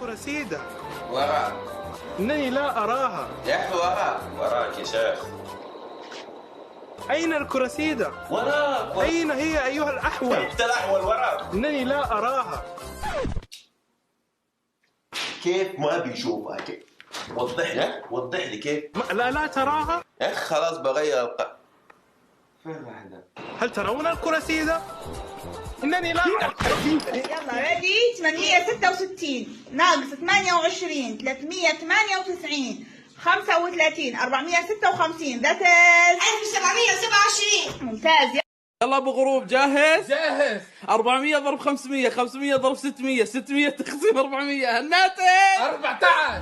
الكرسيدة؟ وراك. إنني لا أراها. يا أخي وراك. وراك يا شيخ. أين الكرسيدة؟ وراك. أين هي أيها الأحول؟ أنت الأحول وراك. إنني لا أراها. كيف ما بيشوفها كيف؟ وضح لي كيف؟ لا تراها؟ يا أخي خلاص بغير فين واحدة؟ هل ترون الكرسيدة؟ إنني لا أرى الكرسيدة. يلا ريدي. 866 ناقص 28 398 35 456 ذات 1727. ممتاز. يلا ابو غروب جاهز؟ جاهز. 400 ضرب 500 500 ضرب 600 600 تقسيم 400 الناتج 14.